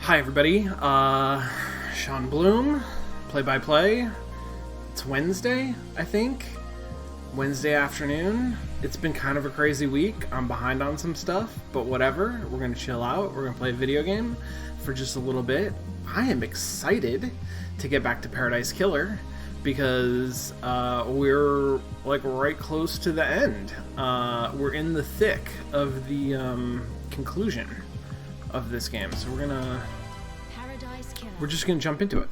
Hi everybody, Sean Bloom, play-by-play. It's Wednesday, I think. Wednesday afternoon. It's been kind of a crazy week. I'm behind on some stuff, but whatever. We're gonna chill out. We're gonna play a video game for just a little bit. I am excited to get back to Paradise Killer because we're like right close to the end. We're in the thick of the conclusion of this game, so we're just gonna jump into it.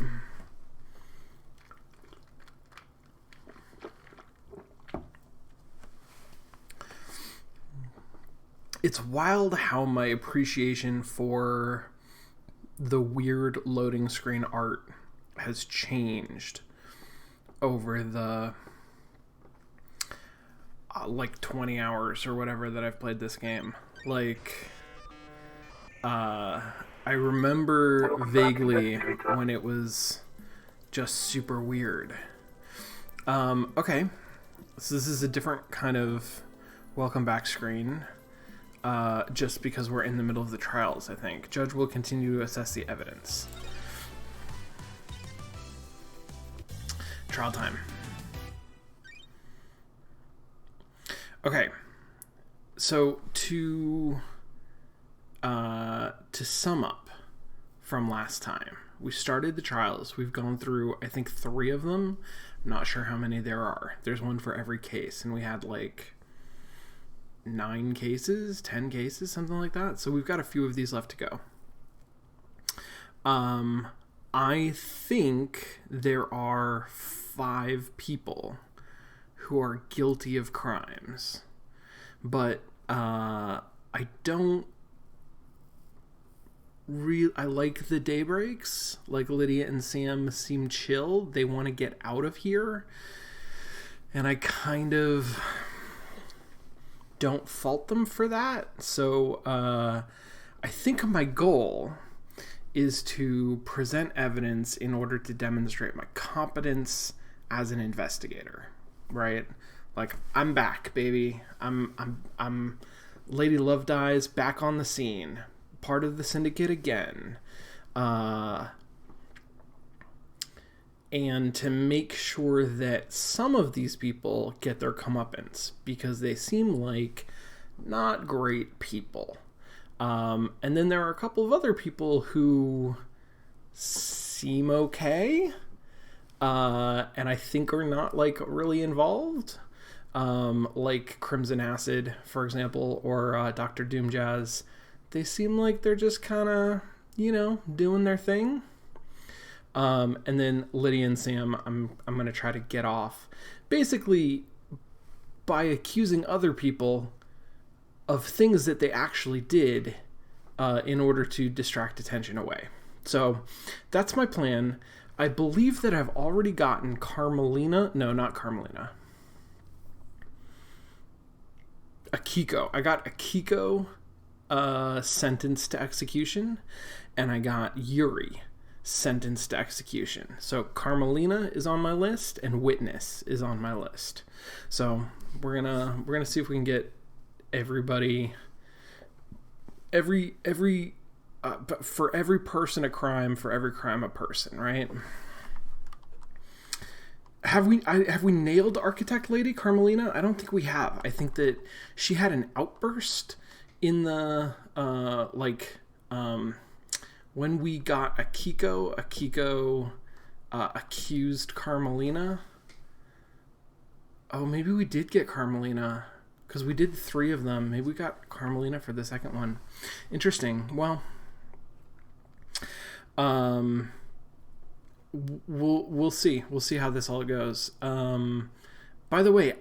It's wild how my appreciation for the weird loading screen art has changed over the like 20 hours or whatever that I've played this game. Like, I remember vaguely when it was just super weird. Okay, so this is a different kind of welcome back screen, just because we're in the middle of the trials, I think. Judge will continue to assess the evidence. Trial time. Okay, so to sum up from last time, we started the trials. We've gone through, I think, 3 of them. I'm not sure how many there are. There's one for every case, and we had like 9 cases, 10 cases, something like that. So we've got a few of these left to go. I think there are 5 people who are guilty of crimes, but I don't I like the daybreaks. Like, Lydia and Sam seem chill. They want to get out of here, and I kind of don't fault them for that. So I think my goal is to present evidence in order to demonstrate my competence as an investigator, right? Like, I'm back, baby. I'm Lady Love Dies back on the scene, part of the syndicate again, and to make sure that some of these people get their comeuppance, because they seem like not great people. And then there are a couple of other people who seem okay, and I think are not like really involved, like Crimson Acid, for example, or Dr. Doomjazz. They seem like they're just kind of, doing their thing. And then Lydia and Sam, I'm going to try to get off, basically by accusing other people of things that they actually did in order to distract attention away. So that's my plan. I believe that I've already gotten Carmelina. No, not Carmelina. Akiko. I got Akiko sentenced to execution, and I got Yuri sentenced to execution. So Carmelina is on my list, and Witness is on my list. So we're gonna see if we can get everybody, but for every person a crime, for every crime a person, right? Have we nailed Architect Lady Carmelina? I don't think we have. I think that she had an outburst in the when we got Akiko accused Carmelina. Oh, maybe we did get Carmelina, because we did 3 of them. Maybe we got Carmelina for the second one. Interesting. Well, we'll see. We'll see how this all goes. By the way,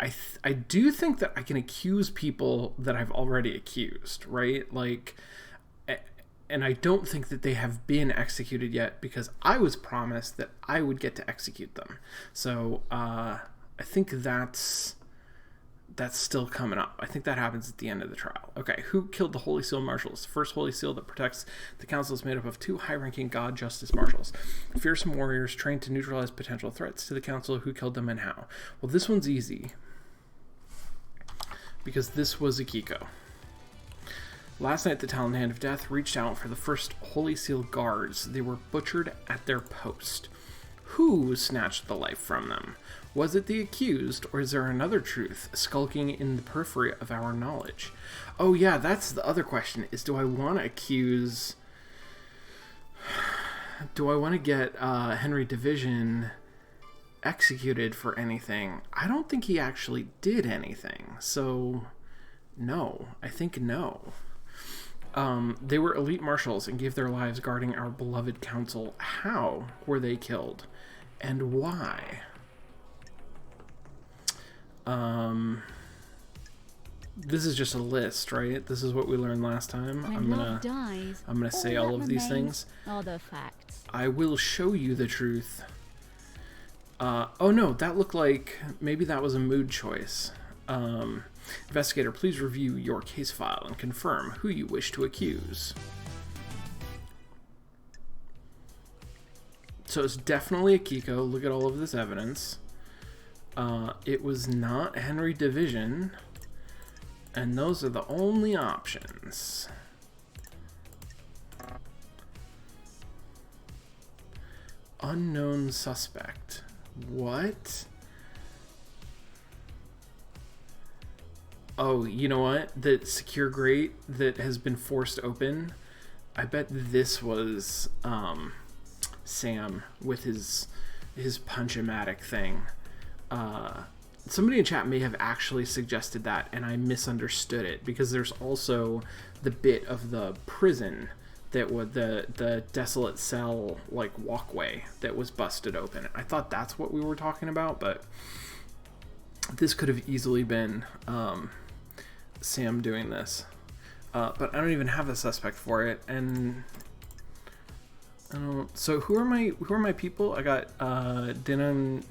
I do think that I can accuse people that I've already accused, right? Like, and I don't think that they have been executed yet, because I was promised that I would get to execute them. So I think that's still coming up. I think that happens at the end of the trial. Okay, who killed the Holy Seal Marshals? The first Holy Seal that protects the Council is made up of 2 high-ranking God Justice Marshals, fearsome warriors trained to neutralize potential threats to the Council. Who killed them and how? Well, this one's easy, because this was Akiko. Last night, the Talon Hand of Death reached out for the first Holy Seal guards. They were butchered at their post. Who snatched the life from them? Was it the accused, or is there another truth skulking in the periphery of our knowledge? Oh yeah, that's the other question, is do I want to accuse... Do I want to get Henry Division executed for anything? I don't think he actually did anything, so no. I think no. They were elite marshals and gave their lives guarding our beloved council. How were they killed? And why? This is just a list, right? This is what we learned last time. I'm gonna say all of these things. Other facts. I will show you the truth. Oh no, that looked like maybe that was a mood choice. Investigator, please review your case file and confirm who you wish to accuse. So it's definitely Akiko. Look at all of this evidence. It was not Henry Division. And those are the only options. Unknown suspect. What? Oh, you know what? The secure grate that has been forced open. I bet this was Sam with his punch-o-matic thing. Somebody in chat may have actually suggested that, and I misunderstood it, because there's also the bit of the prison that was the desolate cell, like, walkway that was busted open. I thought that's what we were talking about, but this could have easily been Sam doing this. But I don't even have a suspect for it, and I don't. So who are my people? I got Denonigate,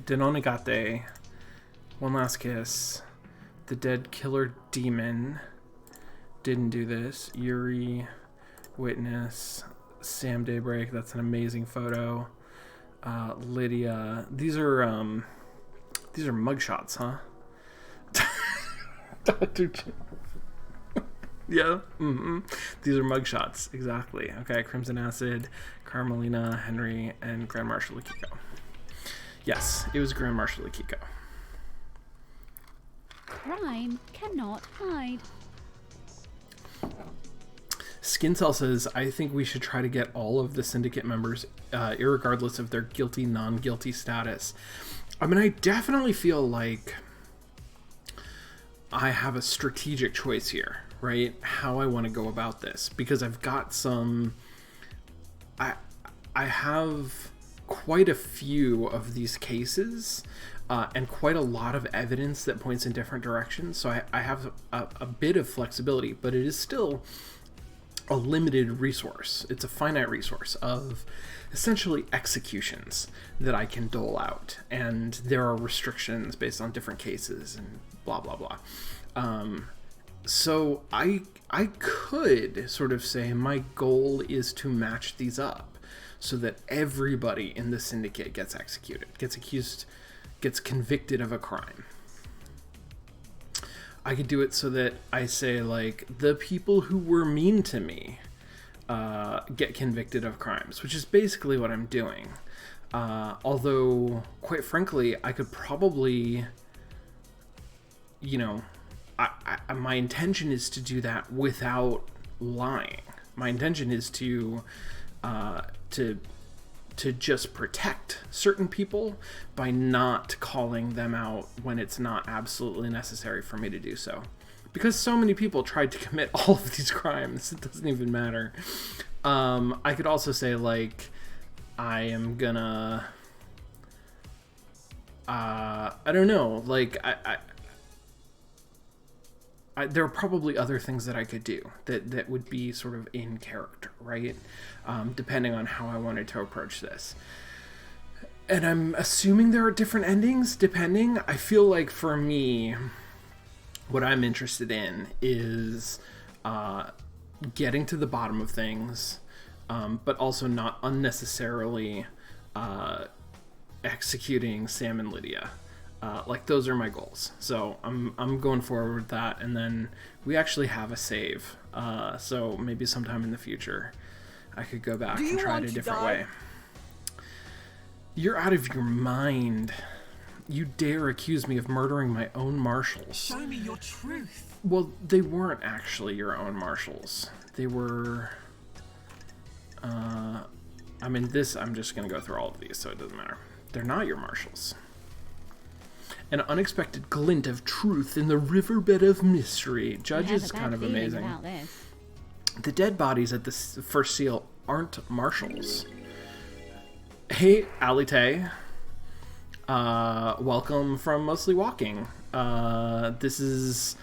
One Last Kiss, The Dead Killer Demon, didn't do this, Yuri, Witness, Sam Daybreak, that's an amazing photo, Lydia. These are mugshots, huh? Yeah, these are mugshots, exactly. Okay, Crimson Acid, Carmelina, Henry, and Grand Marshal Akiko. Yes, it was Grand Marshal Akiko. Crime cannot hide. Skincell says, I think we should try to get all of the syndicate members, irregardless of their guilty, non-guilty status. I mean, I definitely feel like I have a strategic choice here, right? How I want to go about this, because I've got some... I have quite a few of these cases, and quite a lot of evidence that points in different directions, so I have a bit of flexibility, but it is still a limited resource. It's a finite resource of essentially executions that I can dole out, and there are restrictions based on different cases and blah blah blah. So I could sort of say my goal is to match these up so that everybody in the syndicate gets executed, gets accused, gets convicted of a crime. I could do it so that I say, like, the people who were mean to me get convicted of crimes, which is basically what I'm doing. Although, quite frankly, I could probably, you know, my intention is to do that without lying. My intention is to just protect certain people by not calling them out when it's not absolutely necessary for me to do so. Because so many people tried to commit all of these crimes, it doesn't even matter. I could also say, like, I am gonna... I don't know, like, there are probably other things that I could do that would be sort of in character, right? Depending on how I wanted to approach this. And I'm assuming there are different endings, depending. I feel like for me, what I'm interested in is getting to the bottom of things, but also not unnecessarily executing Sam and Lydia. Like, those are my goals. So I'm going forward with that, and then we actually have a save. So maybe sometime in the future I could go back and try it a different way. You're out of your mind. You dare accuse me of murdering my own marshals. Show me your truth. Well, they weren't actually your own marshals. They were... I mean, I'm just going to go through all of these, so it doesn't matter. They're not your marshals. An unexpected glint of truth in the riverbed of mystery. Judge is kind of amazing. The dead bodies at the first seal aren't marshals. Hey, Ali Tay. Welcome from Mostly Walking. This is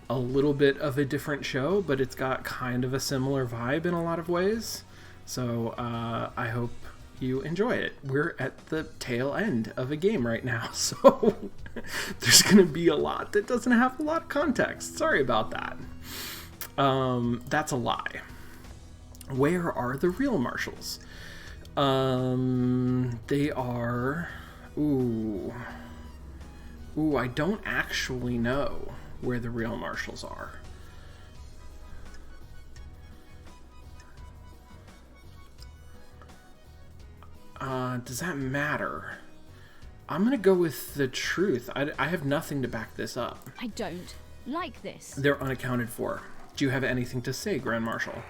a little bit of a different show, but it's got kind of a similar vibe in a lot of ways. So I hope you enjoy it. We're at the tail end of a game right now, so there's going to be a lot that doesn't have a lot of context. Sorry about that. That's a lie. Where are the real marshals? They are... Ooh, I don't actually know where the real marshals are. Does that matter? I'm gonna go with the truth. I have nothing to back this up. I don't like this. They're unaccounted for. Do you have anything to say, Grand Marshal?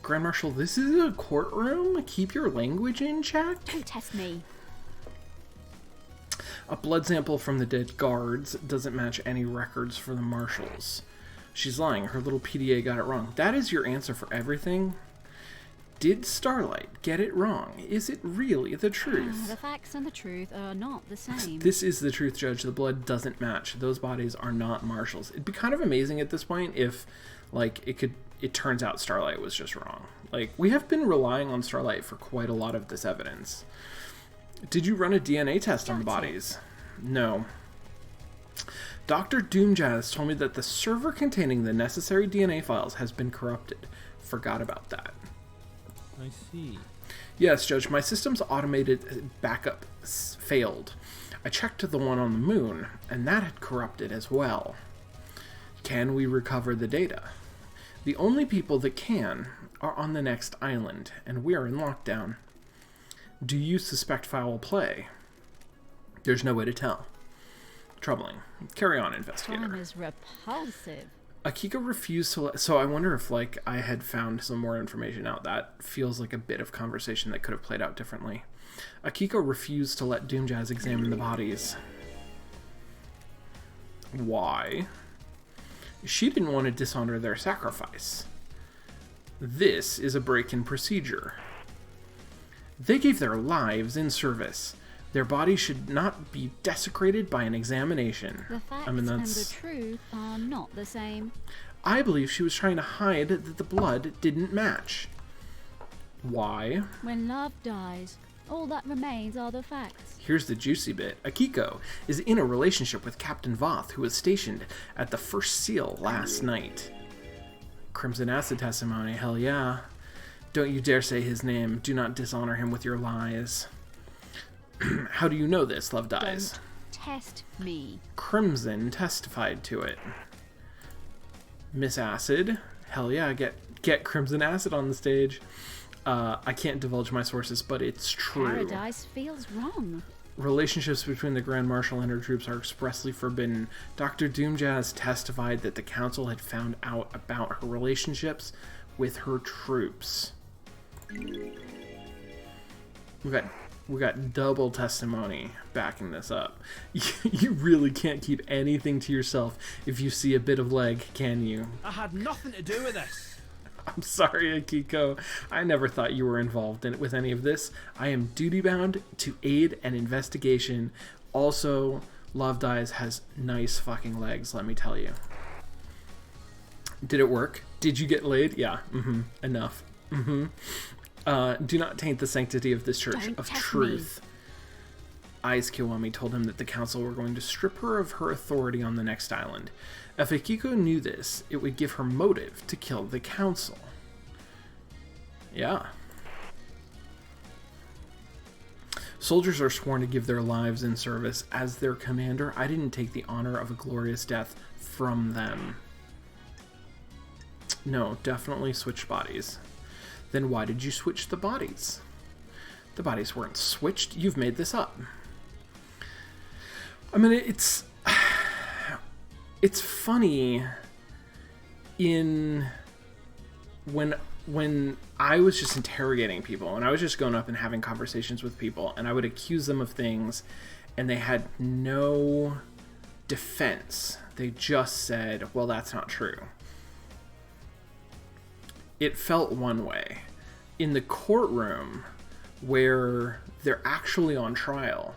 Grand Marshal, this is a courtroom. Keep your language in check. Don't test me. A blood sample from the dead guards doesn't match any records for the marshals. She's lying. Her little PDA got it wrong. That is your answer for everything? Did Starlight get it wrong? Is it really the truth? The facts and the truth are not the same. This is the truth, Judge. The blood doesn't match. Those bodies are not marshals. It'd be kind of amazing at this point if, like, it turns out Starlight was just wrong. Like, we have been relying on Starlight for quite a lot of this evidence. Did you run a DNA test on the bodies? No. Dr. Doomjazz told me that the server containing the necessary DNA files has been corrupted. Forgot about that. I see. Yes, Judge, my system's automated backup failed. I checked the one on the moon, and that had corrupted as well. Can we recover the data? The only people that can are on the next island, and we're in lockdown. Do you suspect foul play? There's no way to tell. Troubling. Carry on, investigator. Crime is repulsive. Akiko refused to let... So I wonder if, like, I had found some more information out. That feels like a bit of conversation that could have played out differently. Akiko refused to let Doomjazz examine the bodies. Why? She didn't want to dishonor their sacrifice. This is a break in procedure. They gave their lives in service. Their bodies should not be desecrated by an examination. The facts and the truth are not the same. I believe she was trying to hide that the blood didn't match. Why? When love dies, all that remains are the facts. Here's the juicy bit. Akiko is in a relationship with Captain Voth, who was stationed at the First Seal last night. Crimson Acid testimony, hell yeah. Don't you dare say his name. Do not dishonor him with your lies. How do you know this, Love Dies? Don't test me. Crimson testified to it. Miss Acid, hell yeah, get Crimson Acid on the stage. I can't divulge my sources, but it's true. Paradise feels wrong. Relationships between the Grand Marshal and her troops are expressly forbidden. Dr. Doomjazz testified that the council had found out about her relationships with her troops. We got double testimony backing this up. You really can't keep anything to yourself if you see a bit of leg, can you? I had nothing to do with this. I'm sorry, Akiko. I never thought you were involved with any of this. I am duty-bound to aid an investigation. Also, Love Dies has nice fucking legs, let me tell you. Did it work? Did you get laid? Yeah. Enough. Do not taint the sanctity of this church of truth. Aiz Kiwami told him that the council were going to strip her of her authority on the next island. If Akiko knew this, it would give her motive to kill the council. Yeah. Soldiers are sworn to give their lives in service. As their commander, I didn't take the honor of a glorious death from them. No, definitely switch bodies. Then why did you switch the bodies? The bodies weren't switched. You've made this up. I mean, it's funny when I was just interrogating people and I was just going up and having conversations with people and I would accuse them of things and they had no defense. They just said, well, that's not true. It felt one way. In the courtroom where they're actually on trial,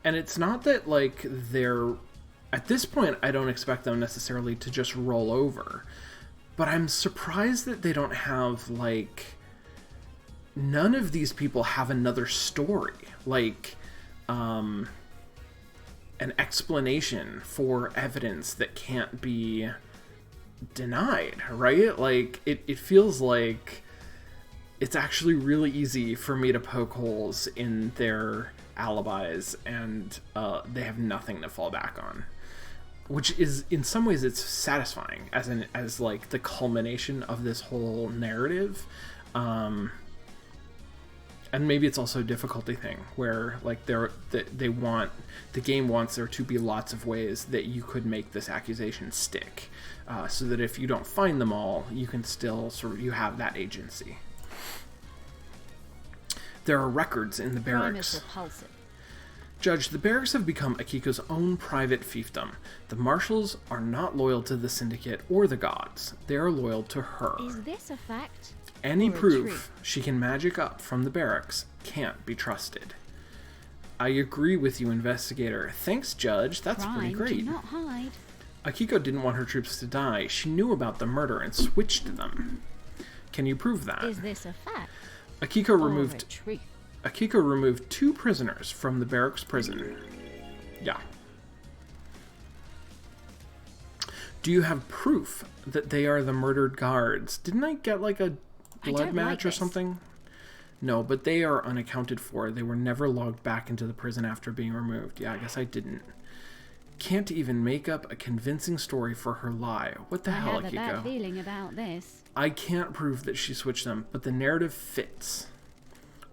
and it's not that, like, they're... At this point, I don't expect them necessarily to just roll over. But I'm surprised that they don't have, like... None of these people have another story. Like, an explanation for evidence that can't be denied, right? Like, it feels like it's actually really easy for me to poke holes in their alibis, and they have nothing to fall back on, which is, in some ways, it's satisfying as like the culmination of this whole narrative. And maybe it's also a difficulty thing where, like, they want, the game wants there to be lots of ways that you could make this accusation stick, so that if you don't find them all, you can still you have that agency. There are records in the barracks. Judge, the barracks have become Akiko's own private fiefdom. The marshals are not loyal to the Syndicate or the gods. They are loyal to her. Is this a fact? Any or a proof truth? she can magic up from the barracks can't be trusted. I agree with you, investigator. Thanks, Judge. That's pretty Crime, great. do not hide. Akiko didn't want her troops to die. She knew about the murder and switched them. Can you prove that? Is this a fact? Akiko or a removed truth? Akiko removed 2 prisoners from the barracks prison. Yeah. Do you have proof that they are the murdered guards? Didn't I get like a blood match or something? No, but they are unaccounted for. They were never logged back into the prison after being removed. Yeah, I guess I didn't. Can't even make up a convincing story for her lie. What the hell, I have Akiko? a bad feeling about this. I can't prove that she switched them, but the narrative fits.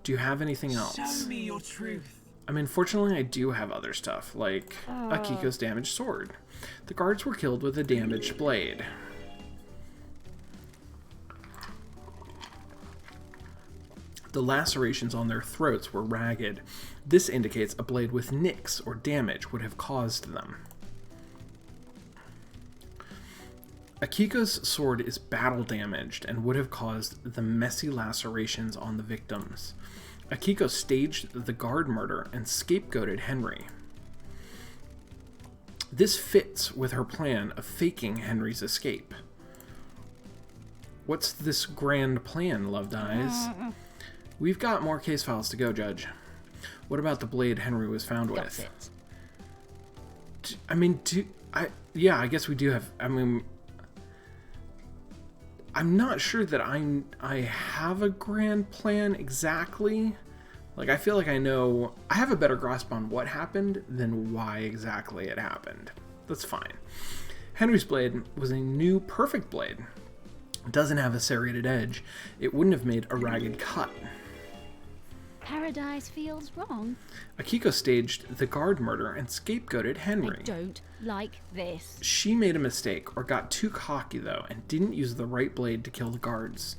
Do you have anything else? Show me your truth. I mean, fortunately, I do have other stuff, like Akiko's damaged sword. The guards were killed with a damaged blade. The lacerations on their throats were ragged. This indicates a blade with nicks or damage would have caused them. Akiko's sword is battle damaged and would have caused the messy lacerations on the victims. Akiko staged the guard murder and scapegoated Henry. This fits with her plan of faking Henry's escape. What's this grand plan, Loved Eyes? We've got more case files to go, Judge. What about the blade Henry was found with? That's it. Yeah, I guess we do have... I mean... I'm not sure that I have a grand plan exactly. Like, I feel like I know... I have a better grasp on what happened than why exactly it happened. That's fine. Henry's blade was a new perfect blade. It doesn't have a serrated edge. It wouldn't have made a ragged cut. Paradise feels wrong. Akiko staged the guard murder and scapegoated Henry. I don't like this. She made a mistake or got too cocky, though, and didn't use the right blade to kill the guards.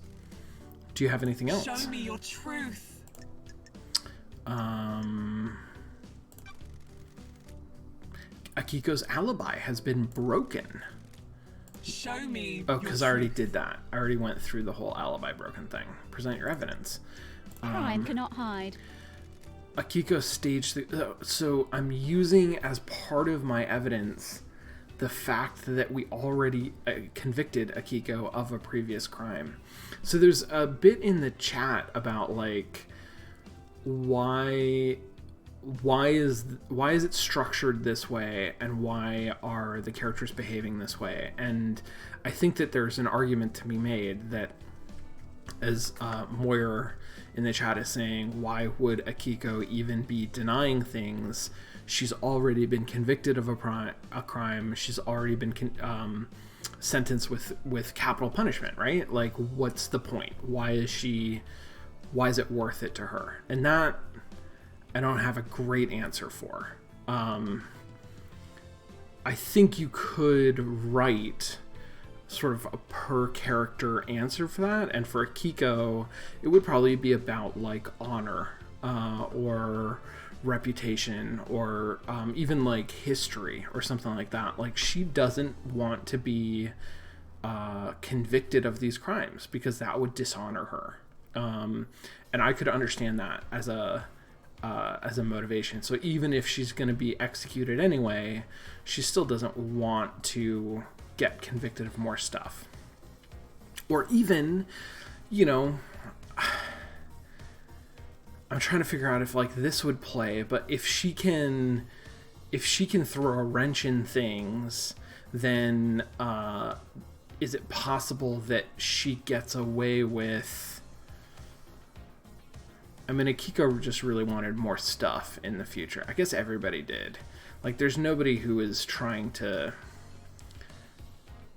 Do you have anything else? Show me your truth. Akiko's alibi has been broken. Show me. Oh, because I already did that. I already went through the whole alibi broken thing. Present your evidence. Crime cannot hide. Akiko staged the... so I'm using as part of my evidence the fact that we already convicted Akiko of a previous crime. So there's a bit in the chat about, like, why is it structured this way, and why are the characters behaving this way? And I think that there's an argument to be made that as Moyer in the chat is saying, why would Akiko even be denying things? She's already been convicted of a crime. She's already been sentenced with capital punishment, right? Like, what's the point? Why is it worth it to her? And that I don't have a great answer for. I think you could write sort of a per character answer for that, and for Akiko it would probably be about like honor or reputation or even like history or something like that. Like, she doesn't want to be convicted of these crimes because that would dishonor her, and I could understand that as a motivation. So even if she's going to be executed anyway, she still doesn't want to get convicted of more stuff. Or even, you know, I'm trying to figure out if like this would play, but if she can throw a wrench in things, then is it possible that she gets away with... I mean, Akiko just really wanted more stuff in the future. I guess everybody did. Like, there's nobody who is trying to...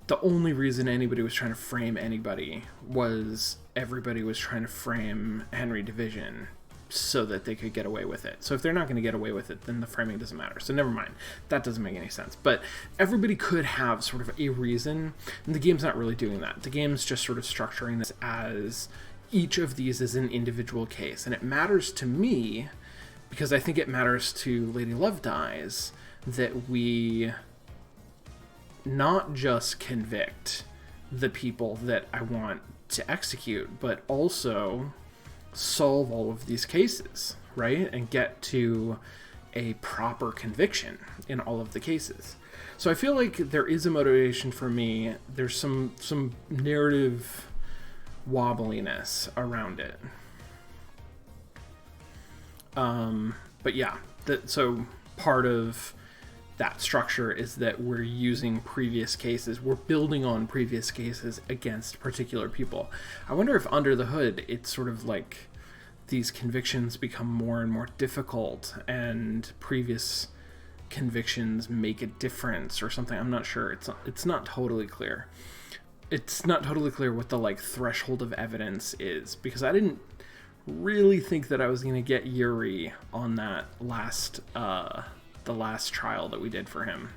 The only reason anybody was trying to frame anybody was everybody was trying to frame Henry Division so that they could get away with it. So if they're not going to get away with it, then the framing doesn't matter. So never mind. That doesn't make any sense. But everybody could have sort of a reason, and the game's not really doing that. The game's just sort of structuring this as each of these is an individual case. And it matters to me, because I think it matters to Lady Love Dies, that we not just convict the people that I want to execute, but also solve all of these cases, right? And get to a proper conviction in all of the cases. So I feel like there is a motivation for me. There's some narrative wobbliness around it. But yeah, so part of that structure is that we're using previous cases. We're building on previous cases against particular people. I wonder if under the hood, it's sort of like these convictions become more and more difficult and previous convictions make a difference or something. I'm not sure. It's not totally clear. It's not totally clear what the like threshold of evidence is, because I didn't really think that I was going to get Yuri on that the last trial that we did for him.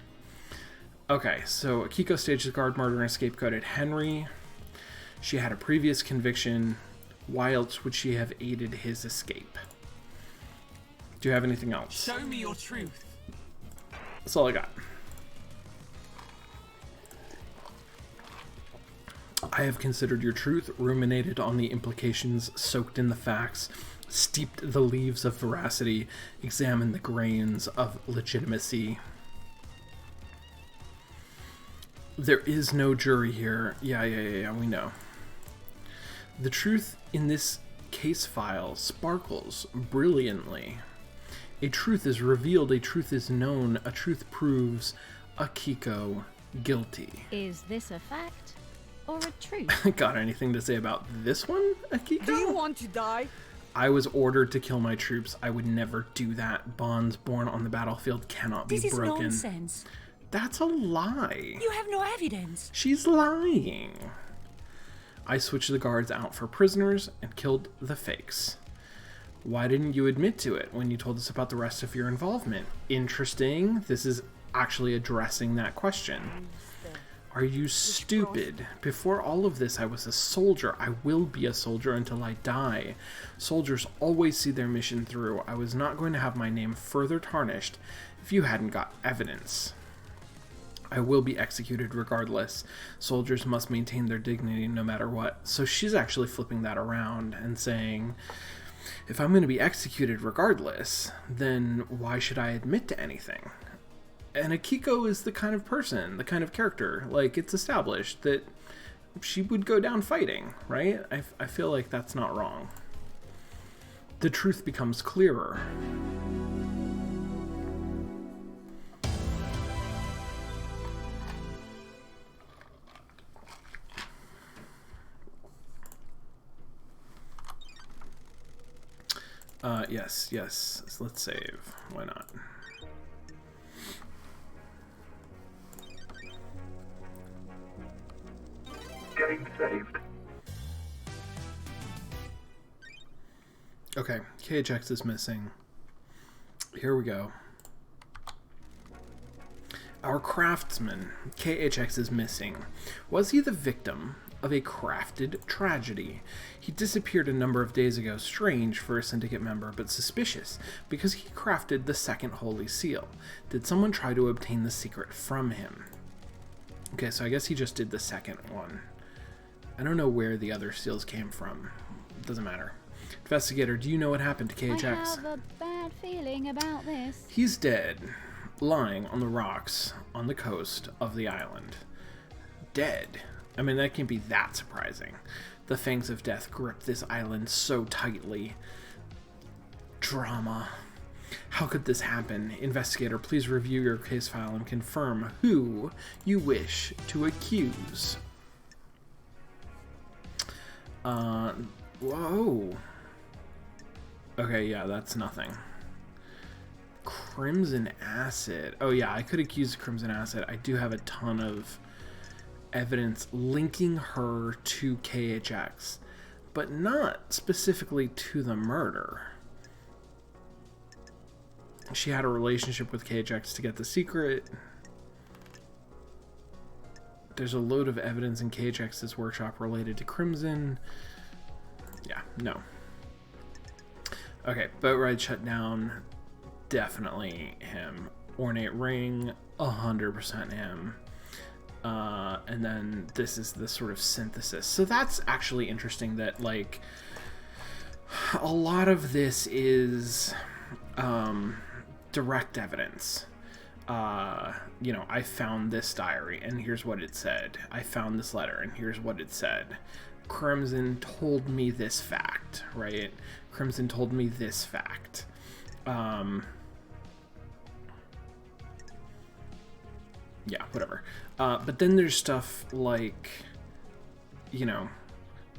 Okay, so Akiko staged the guard murder and scapegoated Henry. She had a previous conviction. Why else would she have aided his escape? Do you have anything else? Show me your truth. That's all I got. I have considered your truth, ruminated on the implications, soaked in the facts, steeped the leaves of veracity, examined the grains of legitimacy. There is no jury here. Yeah, we know. The truth in this case file sparkles brilliantly. A truth is revealed, a truth is known, a truth proves Akiko guilty. Is this a fact or a truth? Got anything to say about this one, Akiko? Do you want to die? I was ordered to kill my troops. I would never do that. Bonds born on the battlefield cannot be broken. This is nonsense. That's a lie. You have no evidence. She's lying. I switched the guards out for prisoners and killed the fakes. Why didn't you admit to it when you told us about the rest of your involvement? Interesting. This is actually addressing that question. Are you stupid? Before all of this, I was a soldier. I will be a soldier until I die. Soldiers always see their mission through. I was not going to have my name further tarnished if you hadn't got evidence. I will be executed regardless. Soldiers must maintain their dignity no matter what. So she's actually flipping that around and saying, if I'm going to be executed regardless, then why should I admit to anything? And Akiko is the kind of person, the kind of character, like, it's established that she would go down fighting, right? I feel like that's not wrong. The truth becomes clearer. Yes. So let's save. Why not? Getting saved. Okay, KHX is missing. Here we go. Our craftsman, KHX, is missing. Was he the victim of a crafted tragedy? He disappeared a number of days ago. Strange for a Syndicate member, but suspicious, because he crafted the second Holy Seal. Did someone try to obtain the secret from him? Okay, so I guess he just did the second one. I don't know where the other seals came from. It doesn't matter. Investigator, do you know what happened to KHX? I have a bad feeling about this. He's dead, lying on the rocks on the coast of the island. Dead. I mean, that can't be that surprising. The fangs of death grip this island so tightly. Drama. How could this happen? Investigator, please review your case file and confirm who you wish to accuse. Whoa. Okay, yeah, that's nothing. Crimson Acid. Oh yeah, I could accuse Crimson Acid. I do have a ton of evidence linking her to KHX, but not specifically to the murder. She had a relationship with KHX to get the secret. There's a load of evidence in KHX's workshop related to Crimson. Yeah, no. Okay, boat ride shut down. Definitely him. Ornate ring, 100% him. And then this is the sort of synthesis. So that's actually interesting that, like, a lot of this is direct evidence. You know, I found this diary and here's what it said. I found this letter and here's what it said. Crimson told me this fact, right? Crimson told me this fact. Yeah, whatever. But then there's stuff like, you know,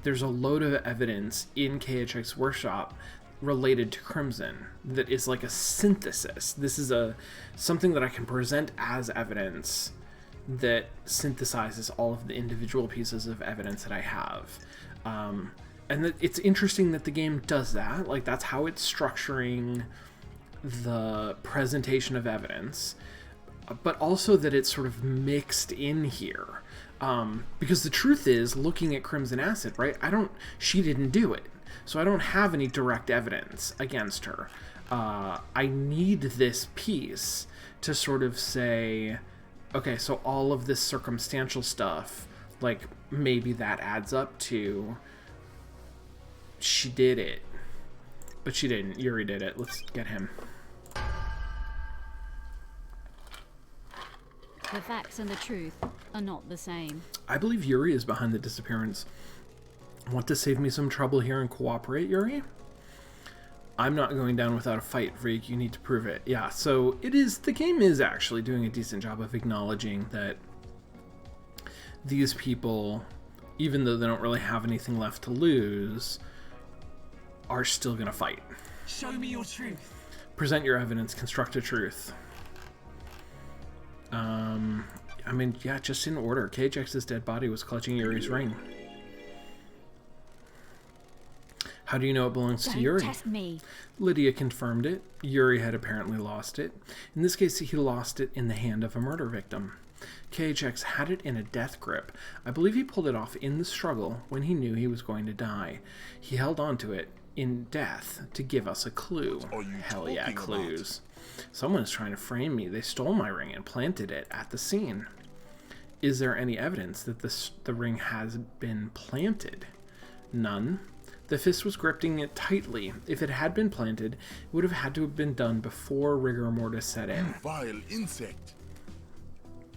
there's a load of evidence in KHX workshop related to Crimson that is like a synthesis. This is something that I can present as evidence that synthesizes all of the individual pieces of evidence that I have. And that it's interesting that the game does that. Like, that's how it's structuring the presentation of evidence, but also that it's sort of mixed in here. Because the truth is, looking at Crimson Acid, right, she didn't do it. So I don't have any direct evidence against her. I need this piece to sort of say, okay, so all of this circumstantial stuff, like, maybe that adds up to she did it. But she didn't. Yuri did it. Let's get him. The facts and the truth are not the same. I believe Yuri is behind the disappearance. Want to save me some trouble here and cooperate, Yuri? I'm not going down without a fight, Freak. You need to prove it. Yeah, so the game is actually doing a decent job of acknowledging that these people, even though they don't really have anything left to lose, are still going to fight. Show me your truth. Present your evidence, construct a truth. I mean, yeah, just in order. KHX's dead body was clutching Yuri's ring. How do you know it belongs to Yuri? Don't test me. Lydia confirmed it. Yuri had apparently lost it. In this case, he lost it in the hand of a murder victim. KHX had it in a death grip. I believe he pulled it off in the struggle when he knew he was going to die. He held onto it in death to give us a clue. Hell yeah, clues. Someone is trying to frame me. They stole my ring and planted it at the scene. Is there any evidence that the ring has been planted? None. The fist was gripping it tightly. If it had been planted, it would have had to have been done before rigor mortis set in. Vile insect.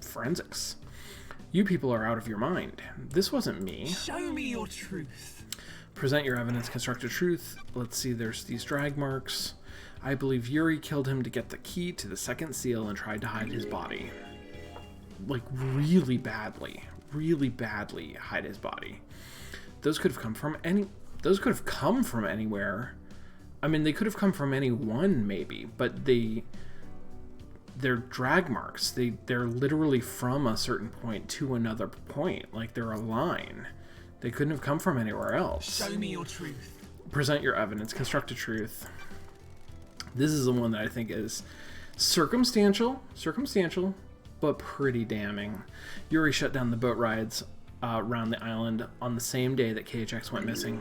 Forensics. You people are out of your mind. This wasn't me. Show me your truth. Present your evidence, construct a truth. Let's see, there's these drag marks. I believe Yuri killed him to get the key to the second seal and tried to hide his body. Like, really badly hide his body. Those could have come from anywhere. I mean, they could have come from any one, maybe, but they're drag marks. They're literally from a certain point to another point. Like, they're a line. They couldn't have come from anywhere else. Show me your truth. Present your evidence. Construct a truth. This is the one that I think is circumstantial, but pretty damning. Yuri shut down the boat rides around the island on the same day that KHX went missing.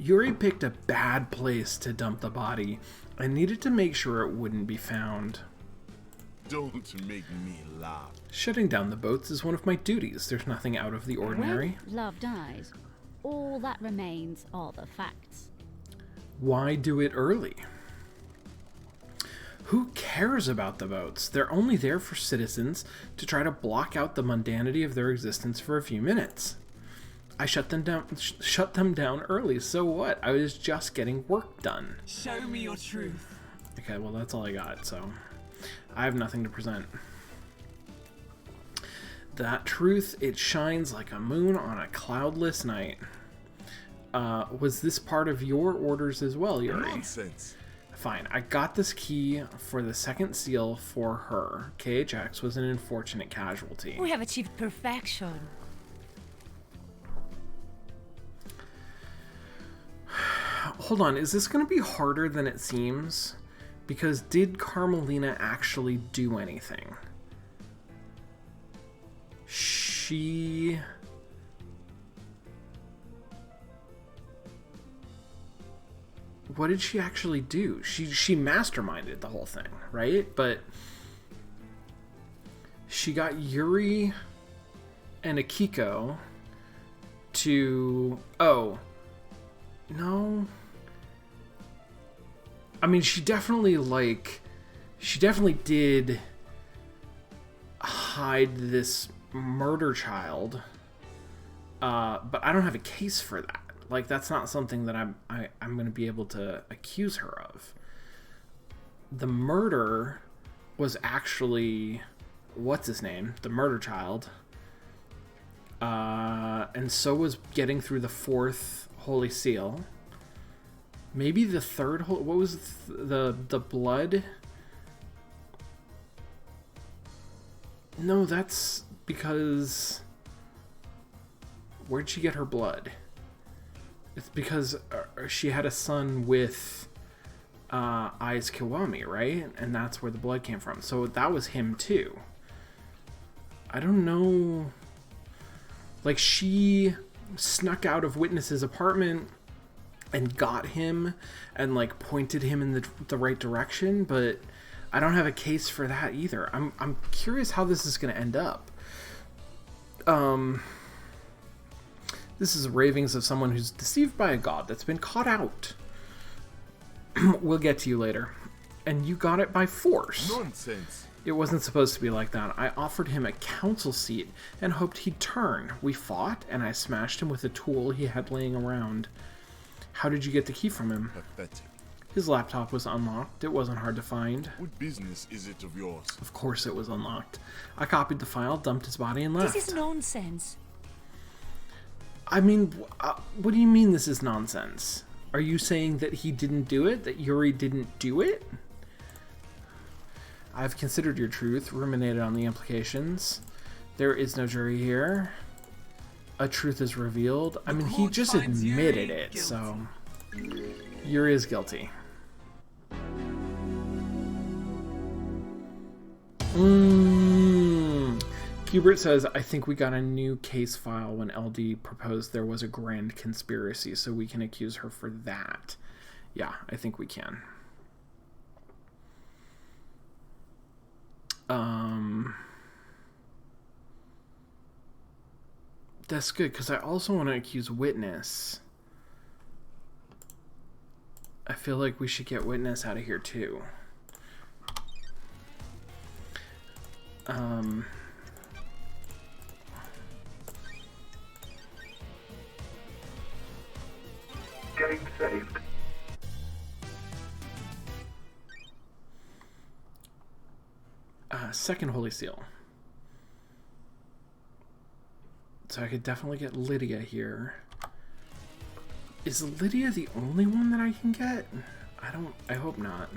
Yuri picked a bad place to dump the body and needed to make sure it wouldn't be found. Don't make me laugh. Shutting down the boats is one of my duties. There's nothing out of the ordinary. When love dies, all that remains are the facts. Why do it early? Who cares about the boats? They're only there for citizens to try to block out the mundanity of their existence for a few minutes. I shut them down early, so what? I was just getting work done. Show me your truth. Okay, well, that's all I got, so I have nothing to present. That truth, it shines like a moon on a cloudless night. Was this part of your orders as well, Yuri? Nonsense. Fine, I got this key for the second seal for her. KHX was an unfortunate casualty. We have achieved perfection. Hold on, is this going to be harder than it seems? Because did Carmelina actually do anything? What did she actually do? She masterminded the whole thing, right? But she got Yuri and Akiko to... Oh. No. I mean, she definitely did hide this murder child, but I don't have a case for that. Like, that's not something that I'm going to be able to accuse her of. The murder was actually, what's his name? The murder child. And so was getting through the fourth Holy Seal. Maybe the third, what was the blood? No, that's because... Where'd she get her blood? It's because she had a son with Aiz Kiwami, right? And that's where the blood came from. So that was him too. I don't know. Like, she snuck out of Witness's apartment and got him and like pointed him in the right direction, but I don't have a case for that either. I'm curious how this is going to end up. This is ravings of someone who's deceived by a god that's been caught out. We'll get to you later. And you got it by force. Nonsense. It wasn't supposed to be like that. I offered him a council seat and hoped he'd turn. We fought, and I smashed him with a tool he had laying around. How did you get the key from him? Pathetic. His laptop was unlocked. It wasn't hard to find. What business is it of yours? Of course it was unlocked. I copied the file, dumped his body, and left. This is nonsense. I mean, what do you mean this is nonsense? Are you saying that he didn't do it? That Yuri didn't do it? I've considered your truth, ruminated on the implications. There is no jury here. A truth is revealed. I mean, he just admitted it, so... Yuri is guilty. Hubert says, I think we got a new case file when LD proposed there was a grand conspiracy, so we can accuse her for that. Yeah, I think we can. That's good, because I also want to accuse Witness. I feel like we should get Witness out of here, too. Getting saved. Second Holy Seal. So I could definitely get Lydia here. Is Lydia the only one that I can get? I hope not.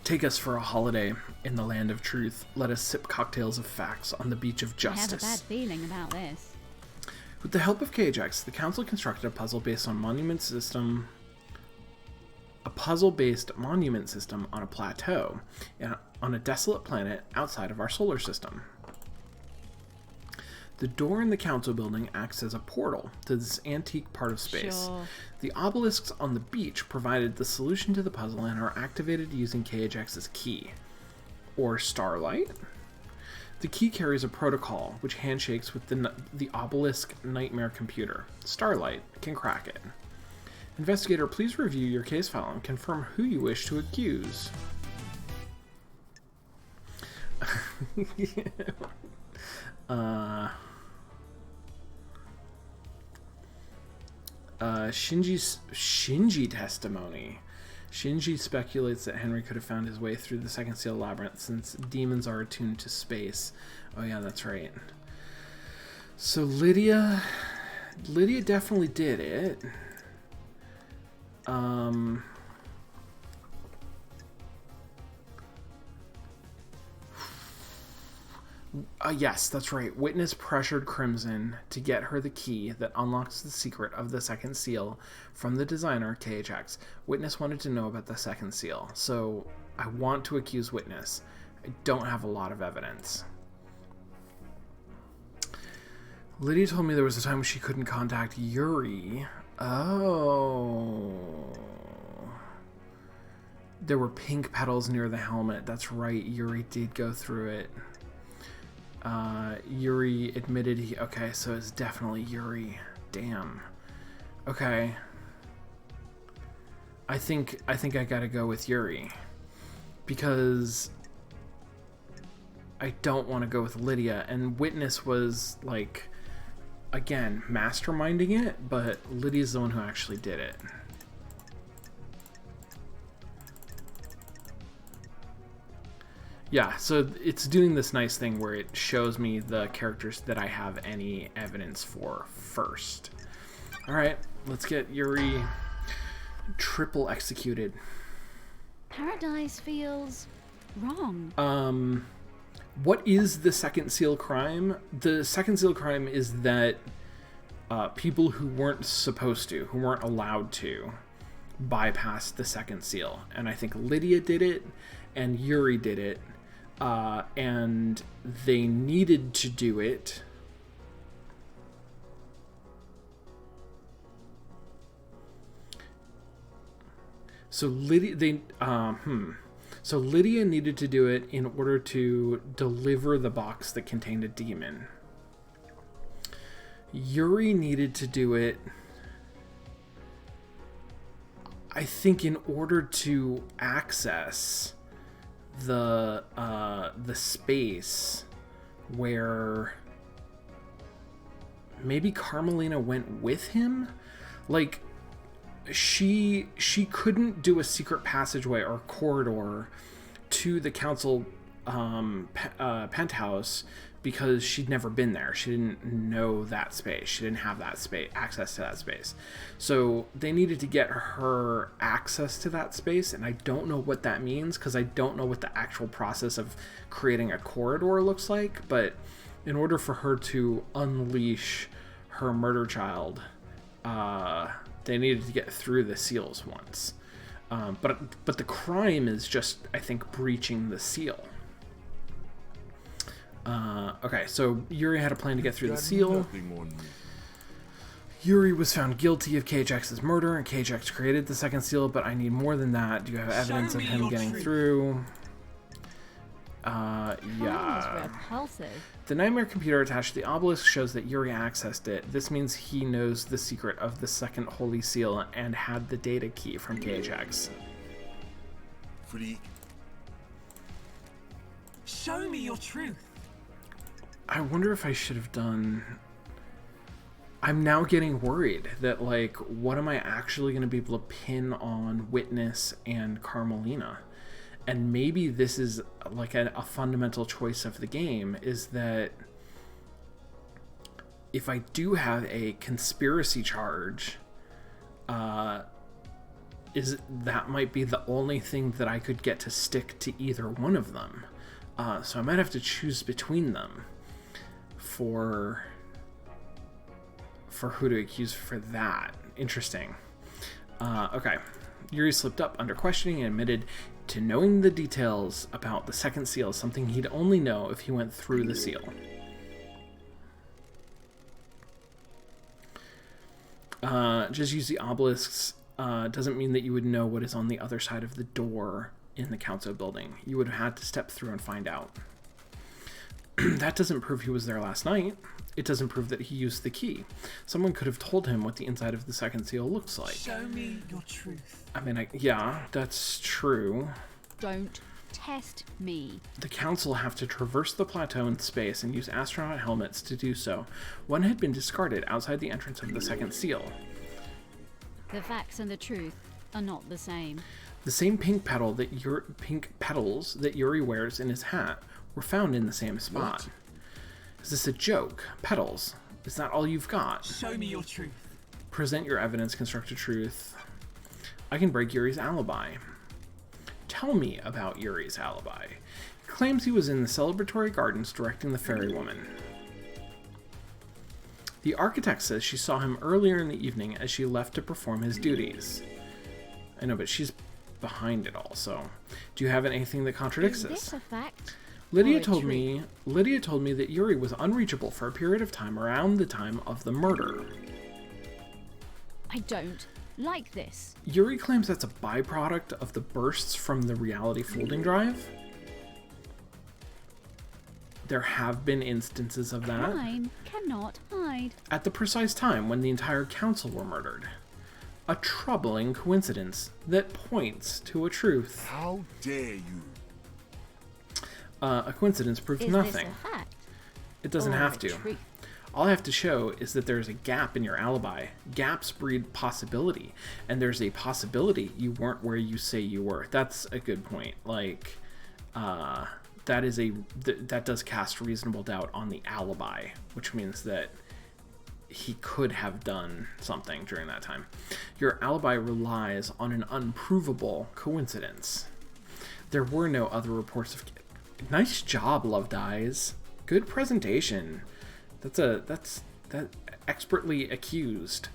Take us for a holiday in the land of truth. Let us sip cocktails of facts on the beach of justice. I have a bad feeling about this. With the help of KHX, the council constructed a puzzle-based monument system on a plateau on a desolate planet outside of our solar system. The door in the council building acts as a portal to this antique part of space. Sure. The obelisks on the beach provided the solution to the puzzle and are activated using KHX's key. Or Starlight? The key carries a protocol which handshakes with the obelisk nightmare computer. Starlight can crack it. Investigator, please review your case file and confirm who you wish to accuse. Shinji testimony. Shinji speculates that Henry could have found his way through the second seal labyrinth since demons are attuned to space. Oh yeah, that's right. So Lydia definitely did it. Yes, that's right. Witness pressured Crimson to get her the key that unlocks the secret of the second seal from the designer, KHX. Witness wanted to know about the second seal, so I want to accuse Witness. I don't have a lot of evidence. Lydia told me there was a time when she couldn't contact Yuri. Oh. There were pink petals near the helmet. That's right, Yuri did go through it. Yuri admitted he... Okay, so it's definitely Yuri. Damn. Okay. I think I gotta go with Yuri. Because... I don't want to go with Lydia. And Witness was, like... Again, masterminding it, but Lydia's the one who actually did it. Yeah, so it's doing this nice thing where it shows me the characters that I have any evidence for first. Alright, let's get Yuri triple executed. Paradise feels wrong. What is the second seal crime? The second seal crime is that people who weren't supposed to, who weren't allowed to, bypassed the second seal. And I think Lydia did it, and Yuri did it. And they needed to do it. So Lydia needed to do it in order to deliver the box that contained a demon. Yuri needed to do it, I think, in order to access the space where maybe Carmelina went with him. Like, she couldn't do a secret passageway or corridor to the council penthouse because she'd never been there. She didn't know that space. She didn't have that space, access to that space. So they needed to get her access to that space, and I don't know what that means because I don't know what the actual process of creating a corridor looks like. But in order for her to unleash her murder child, they needed to get through the seals once. But the crime is just, I think, breaching the seal. Okay, so Yuri had a plan to get through the seal. Yuri was found guilty of KHX's murder, and KHX created the second seal, but I need more than that. Do you have evidence of him getting through? Yeah. Repulsive. The nightmare computer attached to the obelisk shows that Yuri accessed it. This means he knows the secret of the second holy seal and had the data key from KHX. Freak. Show me your truth. I wonder if I should have done... I'm now getting worried that, like, what am I actually going to be able to pin on Witness and Carmelina? And maybe this is like a fundamental choice of the game, is that if I do have a conspiracy charge, that might be the only thing that I could get to stick to either one of them. So I might have to choose between them for who to accuse for that. Interesting. Okay. Yuri slipped up under questioning and admitted to knowing the details about the second seal, something he'd only know if he went through the seal. Just use the obelisks doesn't mean that you would know what is on the other side of the door in the council building. You would have had to step through and find out. That doesn't prove he was there last night. It doesn't prove that he used the key. Someone could have told him what the inside of the second seal looks like. Show me your truth. I mean, yeah, that's true. Don't test me. The council have to traverse the plateau in space and use astronaut helmets to do so. One had been discarded outside the entrance of the second seal. The facts and the truth are not the same. The same pink petals that Yuri wears in his hat were found in the same spot. What? Is this a joke? Petals. Is that all you've got? Show me your truth. Present your evidence, construct a truth. I can break Yuri's alibi. Tell me about Yuri's alibi. He claims he was in the celebratory gardens directing the fairy woman. The architect says she saw him earlier in the evening as she left to perform his duties. I know, but she's behind it all, so... Do you have anything that contradicts this? Is this a fact? Lydia told me that Yuri was unreachable for a period of time around the time of the murder. I don't like this. Yuri claims that's a byproduct of the bursts from the reality folding drive. There have been instances of that. Crime cannot hide. At the precise time when the entire council were murdered. A troubling coincidence that points to a truth. How dare you? A coincidence proves Is nothing. this a fact? It doesn't Or have a to. truth? All I have to show is that there's a gap in your alibi. Gaps breed possibility, and there's a possibility you weren't where you say you were. That's a good point. Like, that does cast reasonable doubt on the alibi, which means that he could have done something during that time. Your alibi relies on an unprovable coincidence. There were no other reports of... Nice job, Love Dies. Good presentation. That's expertly accused.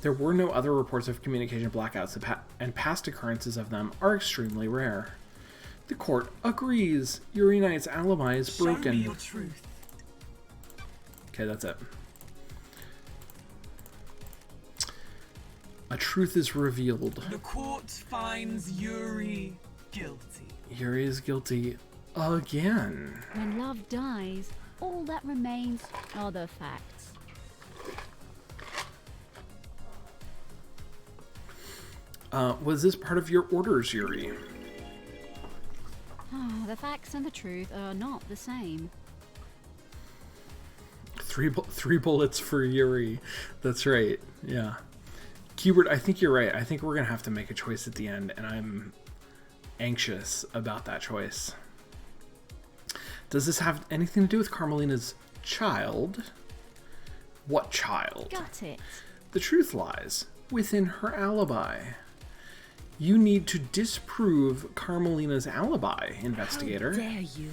There were no other reports of communication blackouts, and past occurrences of them are extremely rare. The court agrees. Yuri Knight's alibi is broken. Show me your truth. Okay, that's it. A truth is revealed. The court finds Yuri guilty. Yuri is guilty again. When love dies, all that remains are the facts. Was this part of your orders, Yuri? The facts and the truth are not the same. Three bullets for Yuri. That's right. Yeah. Keyword, I think you're right. I think we're going to have to make a choice at the end, and I'm anxious about that choice. Does this have anything to do with Carmelina's child? What child? Got it. The truth lies within her alibi. You need to disprove Carmelina's alibi, investigator. How dare you?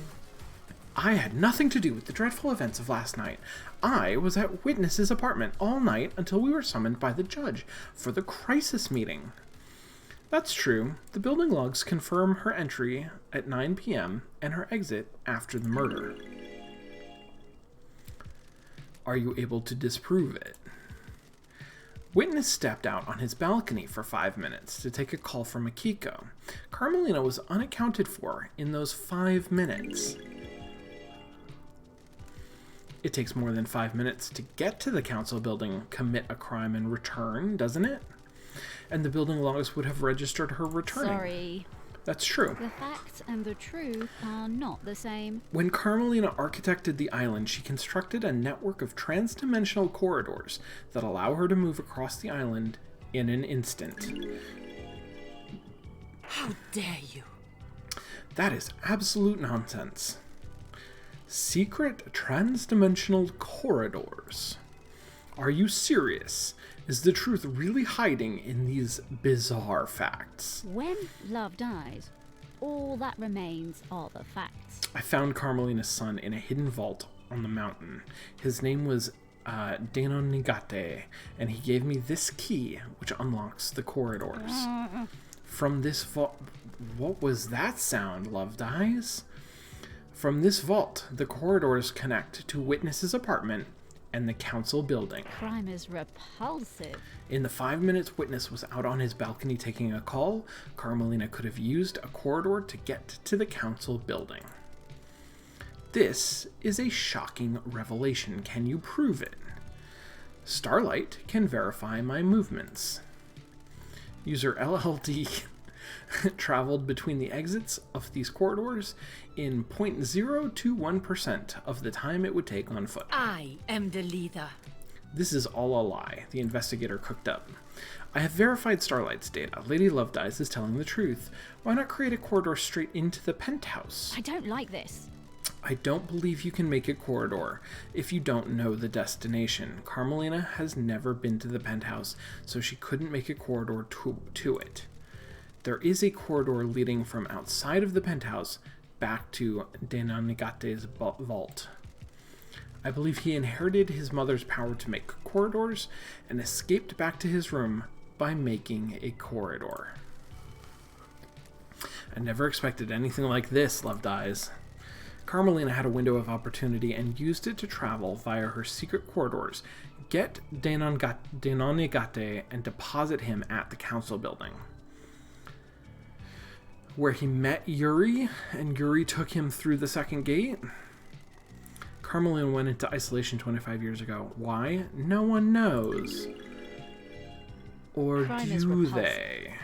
I had nothing to do with the dreadful events of last night. I was at Witness's apartment all night until we were summoned by the judge for the crisis meeting. That's true. The building logs confirm her entry at 9 p.m. and her exit after the murder. Are you able to disprove it? Witness stepped out on his balcony for 5 minutes to take a call from Akiko. Carmelina was unaccounted for in those 5 minutes. It takes more than 5 minutes to get to the council building, commit a crime, and return, doesn't it? And the building logs would have registered her returning. Sorry. That's true. The facts and the truth are not the same. When Carmelina architected the island, she constructed a network of trans-dimensional corridors that allow her to move across the island in an instant. How dare you? That is absolute nonsense. Secret transdimensional corridors. Are you serious? Is the truth really hiding in these bizarre facts? When love dies, all that remains are the facts. I found Carmelina's son in a hidden vault on the mountain. His name was Denon Nigate, and he gave me this key, which unlocks the corridors. From this vault... What was that sound, Love Dies? From this vault, the corridors connect to Witness's apartment and the council building. Crime is repulsive. In the 5 minutes Witness was out on his balcony taking a call, Carmelina could have used a corridor to get to the council building. This is a shocking revelation. Can you prove it? Starlight can verify my movements. User LLD traveled between the exits of these corridors in 0.021% of the time it would take on foot. I am the leader. This is all a lie, the investigator cooked up. I have verified Starlight's data. Lady Love Dies is telling the truth. Why not create a corridor straight into the penthouse? I don't like this. I don't believe you can make a corridor if you don't know the destination. Carmelina has never been to the penthouse, so she couldn't make a corridor to it. There is a corridor leading from outside of the penthouse back to Denanigate's vault. I believe he inherited his mother's power to make corridors and escaped back to his room by making a corridor. I never expected anything like this, Love Dies. Carmelina had a window of opportunity and used it to travel via her secret corridors, get Denonigate, and deposit him at the council building, where he met Yuri, and Yuri took him through the second gate. Carmelina went into isolation 25 years ago. Why? No one knows. Or Crime is do repulsive. they?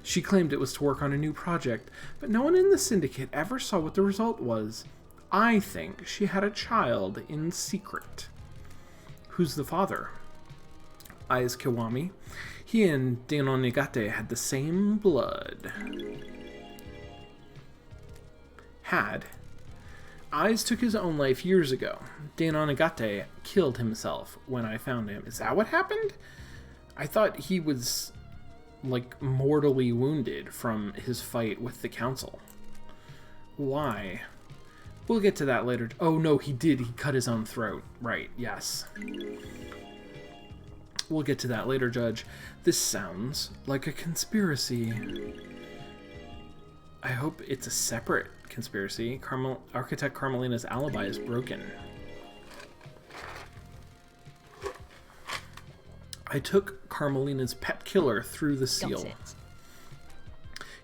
She claimed it was to work on a new project, but no one in the syndicate ever saw what the result was. I think she had a child in secret. Who's the father? Aiz Kiwami. He and Denonigate had the same blood. Had. Aiz took his own life years ago. Denonigate killed himself when I found him. Is that what happened? I thought he was, like, mortally wounded from his fight with the council. Why? We'll get to that later. Oh, no, he did. He cut his own throat. Right, yes. We'll get to that later, Judge. This sounds like a conspiracy. I hope it's a separate conspiracy. Architect Carmelina's alibi is broken. I took Carmelina's pet killer through the seal. Got it.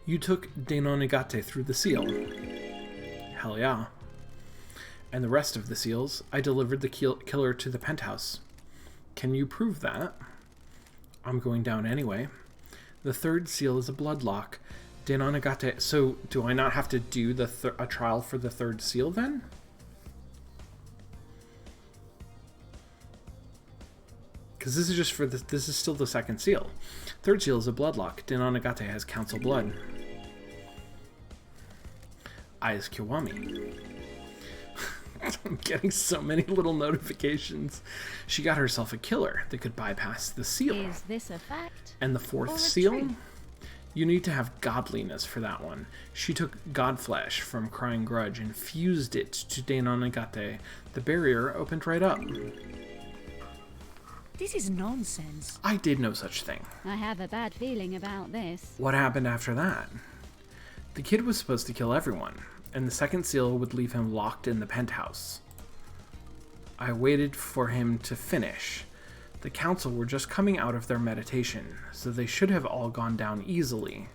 You took Denonigate through the seal. Hell yeah. And the rest of the seals, I delivered the killer to the penthouse. Can you prove that? I'm going down anyway. The third seal is a bloodlock. Denonigate. So, do I not have to do a trial for the third seal then? Because this is just for this is still the second seal. Third seal is a bloodlock. Denonigate has council blood. Aiz Kiwami. I'm getting so many little notifications. She got herself a killer that could bypass the seal. Is this a fact? And the or fourth a seal? truth? You need to have godliness for that one. She took Godflesh from Crying Grudge and fused it to Denonigate. The barrier opened right up. This is nonsense. I did no such thing. I have a bad feeling about this. What happened after that? The kid was supposed to kill everyone, and the second seal would leave him locked in the penthouse. I waited for him to finish. The council were just coming out of their meditation, so they should have all gone down easily.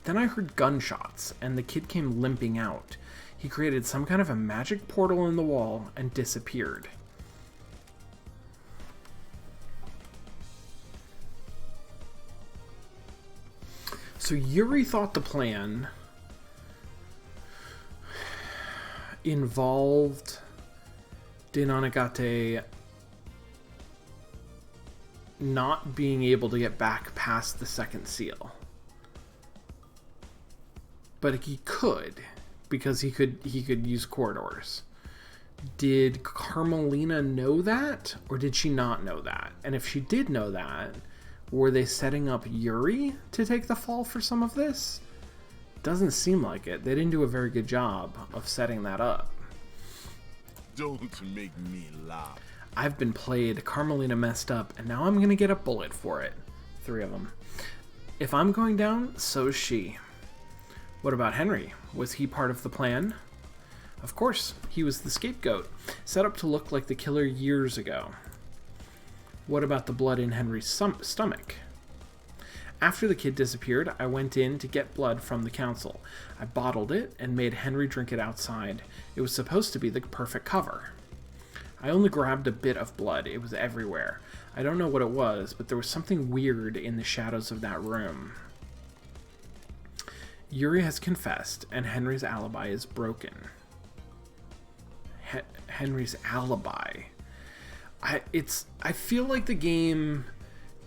Then I heard gunshots, and the kid came limping out. He created some kind of a magic portal in the wall and disappeared. So Yuri thought the plan involved Denonigate not being able to get back past the second seal. but he could, because he could use corridors. Did Carmelina know that, or did she not know that? And if she did know that, were they setting up Yuri to take the fall for some of this? Doesn't seem like it. They didn't do a very good job of setting that up. Don't make me laugh. I've been played, Carmelina messed up, and now I'm gonna get a bullet for it. 3 of them. If I'm going down, so's she. What about Henry? Was he part of the plan? Of course, he was the scapegoat, set up to look like the killer years ago. What about the blood in Henry's stomach? After the kid disappeared, I went in to get blood from the council. I bottled it and made Henry drink it outside. It was supposed to be the perfect cover. I only grabbed a bit of blood. It was everywhere. I don't know what it was, but there was something weird in the shadows of that room. Yuri has confessed, and Henry's alibi is broken. Henry's alibi. I feel like the game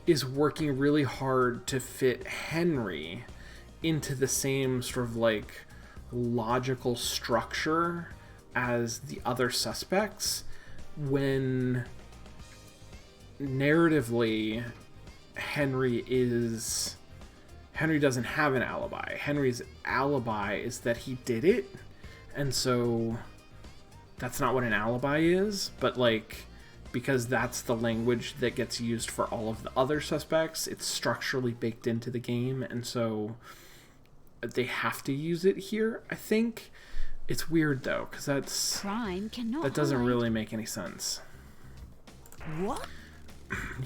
is working really hard to fit Henry into the same sort of like logical structure as the other suspects, when narratively Henry doesn't have an alibi. Henry's alibi is that he did it, and so that's not what an alibi is, but like, because that's the language that gets used for all of the other suspects, it's structurally baked into the game, and so they have to use it here, I think. It's weird though, because that doesn't really make any sense. What?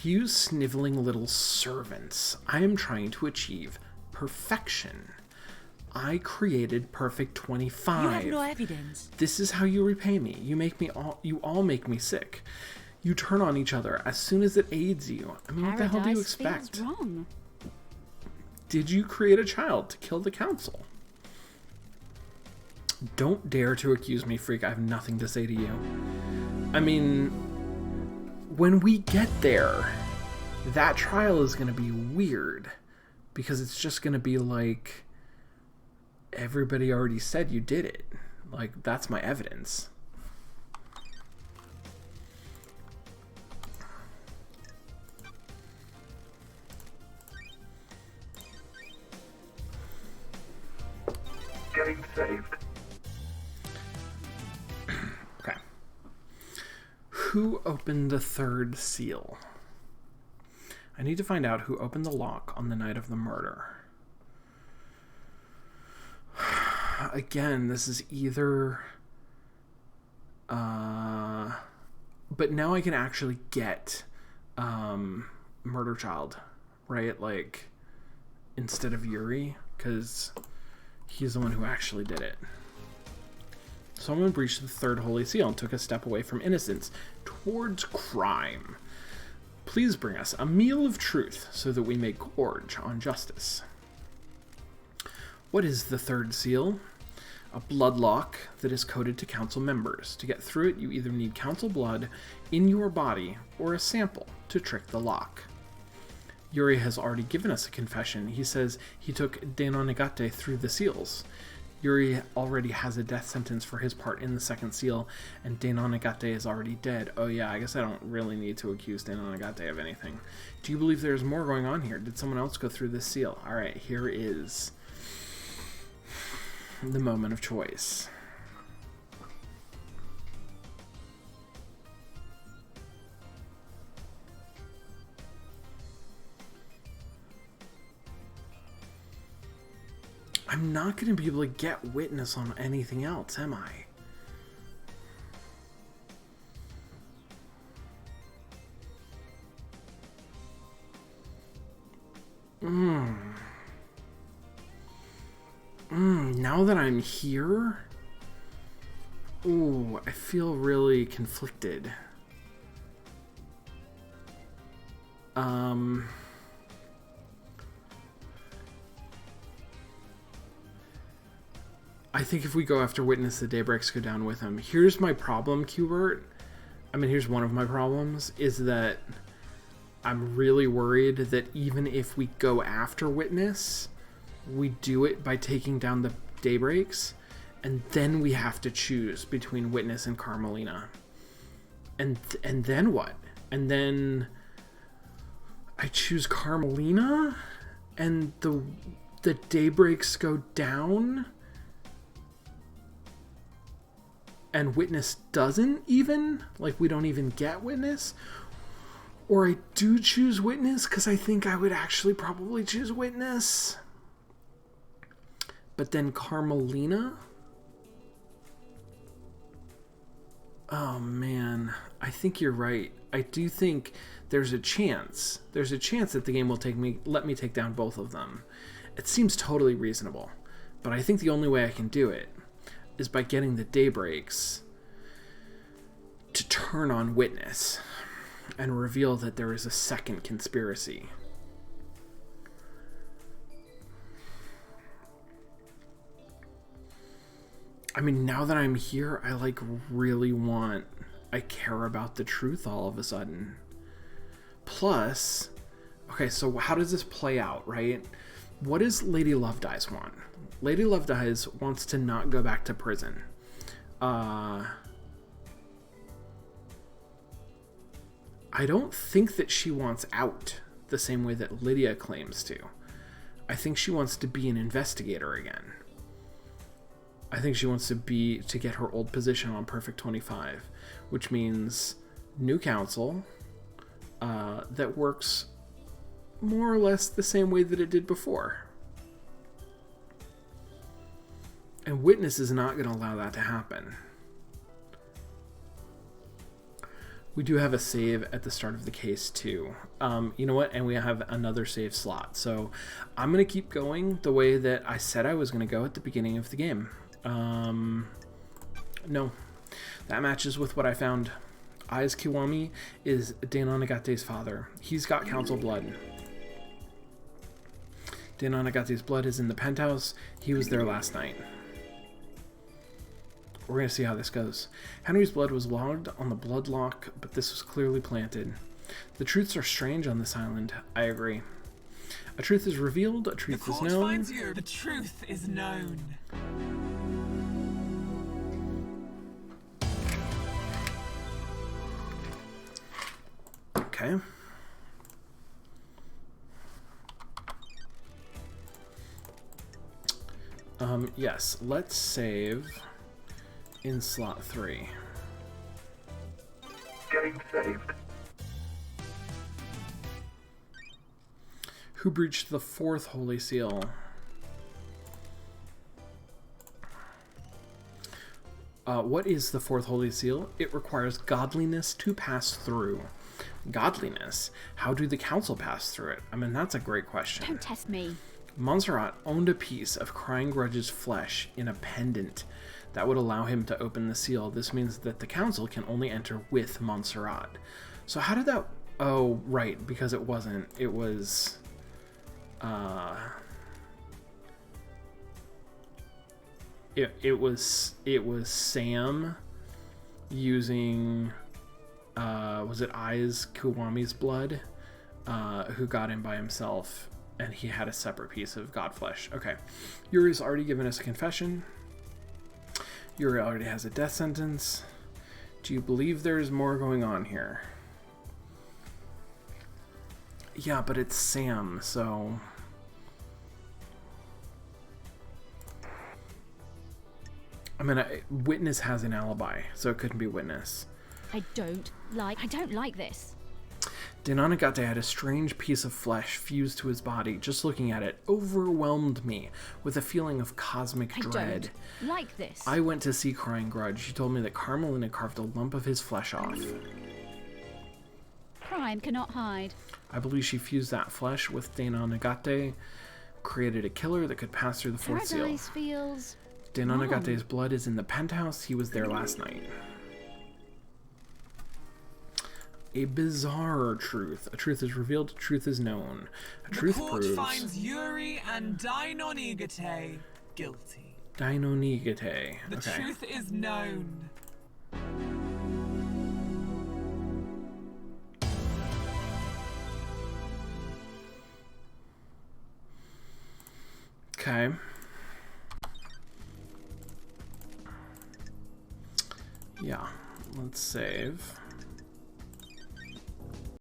You sniveling little servants. I am trying to achieve perfection. I created Perfect 25. You have no evidence. This is how you repay me. You all make me sick. You turn on each other as soon as it aids you. I mean, what the hell do you expect? Feels wrong. Did you create a child to kill the council? Don't dare to accuse me, freak. I have nothing to say to you. I mean, when we get there, that trial is going to be weird, because it's just going to be like, everybody already said you did it. Like, that's my evidence. Getting saved. Okay. Who opened the 3rd seal? I need to find out who opened the lock on the night of the murder. Again, this is either... but now I can actually get Murder Child, right? Like, instead of Yuri, because he's the one who actually did it. Someone breached the 3rd Holy Seal and took a step away from innocence towards crime. Please bring us a meal of truth so that we may gorge on justice. What is the 3rd seal? A blood lock that is coded to council members. To get through it, you either need council blood in your body or a sample to trick the lock. Yuri has already given us a confession. He says he took Denonegate through the seals. Yuri already has a death sentence for his part in the 2nd seal, and Denonegate is already dead. Oh yeah, I guess I don't really need to accuse Denonegate of anything. Do you believe there's more going on here? Did someone else go through this seal? Alright, here is the moment of choice. I'm not going to be able to get witness on anything else, am I? Now that I'm here, ooh, I feel really conflicted. I think if we go after Witness, the Daybreaks go down with him. Here's my problem, Qbert. I mean, here's one of my problems, is that I'm really worried that even if we go after Witness, we do it by taking down day breaks, and then we have to choose between Witness and Carmelina. And then what? And then I choose Carmelina, and the daybreaks go down, and Witness doesn't even? Like, we don't even get Witness? Or I do choose Witness, because I think I would actually probably choose Witness. But then Carmelina? Oh, man. I think you're right. I do think there's a chance. There's a chance that the game will let me take down both of them. It seems totally reasonable. But I think the only way I can do it is by getting the daybreaks to turn on Witness and reveal that there is a second conspiracy. I mean, now that I'm here, I care about the truth all of a sudden. Plus, okay, so how does this play out, right? What does Lady Lovedies want? Lady Lovedies wants to not go back to prison. I don't think that she wants out the same way that Lydia claims to. I think she wants to be an investigator again. I think she wants to get her old position on Perfect 25, which means new council that works more or less the same way that it did before. And Witness is not going to allow that to happen. We do have a save at the start of the case too. You know what? And we have another save slot. So I'm going to keep going the way that I said I was going to go at the beginning of the game. No. That matches with what I found. Aiz Kiwami is Deinon Nagate's father. He's got council blood. Deinon Nagate's blood is in the penthouse. He was there last night. We're going to see how this goes. Henry's blood was logged on the blood lock, but this was clearly planted. The truths are strange on this island. I agree. A truth is revealed, a truth is known. The truth is known. Okay. Yes, let's save in slot 3. Getting saved. Who breached the 4th Holy Seal? What is the 4th Holy Seal? It requires godliness to pass through. Godliness? How do the council pass through it? I mean, that's a great question. Don't test me. Montserrat owned a piece of Crying Grudge's flesh in a pendant that would allow him to open the seal. This means that the council can only enter with Montserrat. So how did that... Oh, right, because it wasn't. It was... It was Sam using... was it Aiz Kiwami's blood? Who got him by himself, and he had a separate piece of god flesh. Okay. Yuri's already given us a confession. Yuri already has a death sentence. Do you believe there's more going on here? Yeah, but it's Sam, so... I mean, Witness has an alibi, so it couldn't be Witness. I don't like this. Deinon Nagate had a strange piece of flesh fused to his body. Just looking at it overwhelmed me with a feeling of cosmic dread. I don't like this. I went to see Crying Grudge. She told me that Carmelina carved a lump of his flesh off. Crime cannot hide. I believe she fused that flesh with Deinon Nagate, created a killer that could pass through the 4th seal. Paradise feels Deinon wrong. Nagate's blood is in the penthouse. He was there last night. A bizarre truth. A truth is revealed, a truth is known. A truth The court proves... finds Yuri and Deinon Nagate guilty. Deinon Nagate. The Okay. truth is known. Okay. Yeah, let's save.